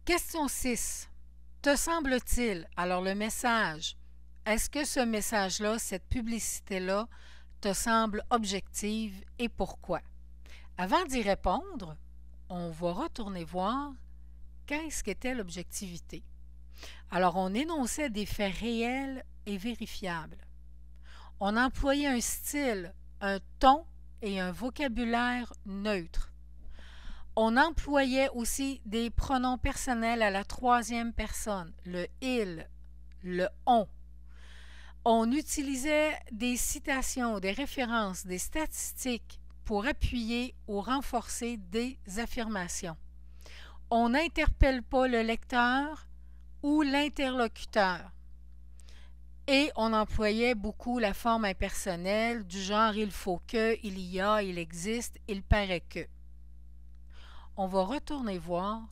Question 6. Te semble-t-il, alors le message, est-ce que ce message-là, cette publicité-là, te semble objective et pourquoi? Avant d'y répondre, on va retourner voir qu'est-ce qu'était l'objectivité. Alors, on énonçait des faits réels et vérifiables. On employait un style, un ton et un vocabulaire neutre. On employait aussi des pronoms personnels à la troisième personne, le il, le on. On utilisait des citations, des références, des statistiques pour appuyer ou renforcer des affirmations. On n'interpelle pas le lecteur ou l'interlocuteur. Et on employait beaucoup la forme impersonnelle du genre il faut que, il y a, il existe, il paraît que. On va retourner voir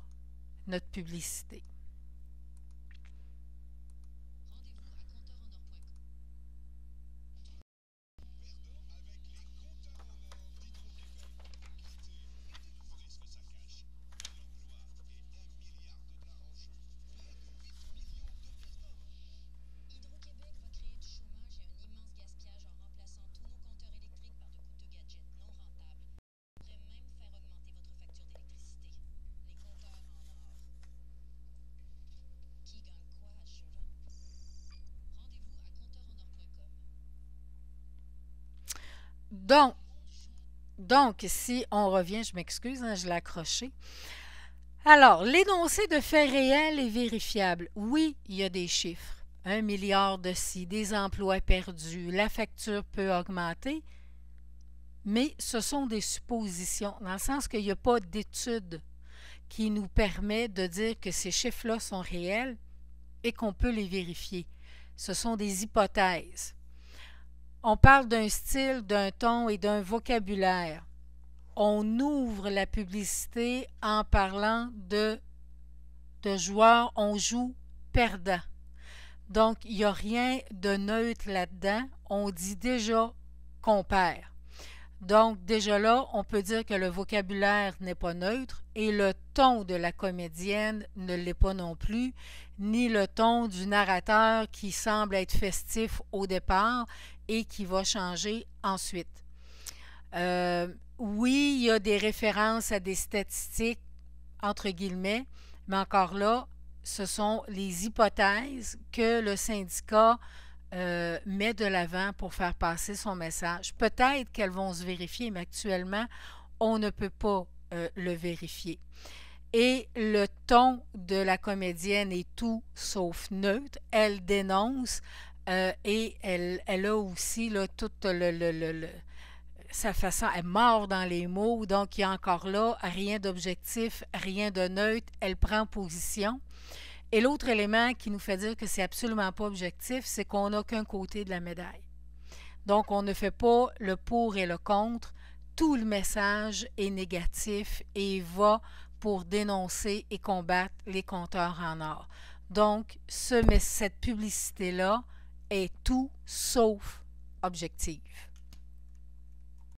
notre publicité. Donc, si on revient, je m'excuse, je l'ai accroché. Alors, l'énoncé de faits réels et vérifiables. Oui, il y a des chiffres. 1 milliard de ci, des emplois perdus, la facture peut augmenter, mais ce sont des suppositions, dans le sens qu'il n'y a pas d'étude qui nous permet de dire que ces chiffres-là sont réels et qu'on peut les vérifier. Ce sont des hypothèses. On parle d'un style, d'un ton et d'un vocabulaire. On ouvre la publicité en parlant de joueurs, on joue perdant. Donc, il n'y a rien de neutre là-dedans. On dit déjà qu'on perd. Donc, déjà là, on peut dire que le vocabulaire n'est pas neutre et le ton de la comédienne ne l'est pas non plus, ni le ton du narrateur qui semble être festif au départ et qui va changer ensuite. Oui, il y a des références à des statistiques, entre guillemets, mais encore là, ce sont les hypothèses que le syndicat met de l'avant pour faire passer son message. Peut-être qu'elles vont se vérifier, mais actuellement, on ne peut pas le vérifier. Et le ton de la comédienne est tout sauf neutre. Elle dénonce et elle a aussi là, tout sa façon, elle mord dans les mots, donc il y a encore là rien d'objectif, rien de neutre, elle prend position. Et l'autre élément qui nous fait dire que c'est absolument pas objectif, c'est qu'on n'a qu'un côté de la médaille. Donc, on ne fait pas le pour et le contre. Tout le message est négatif et va pour dénoncer et combattre les compteurs en or. Donc, cette publicité-là est tout sauf objective.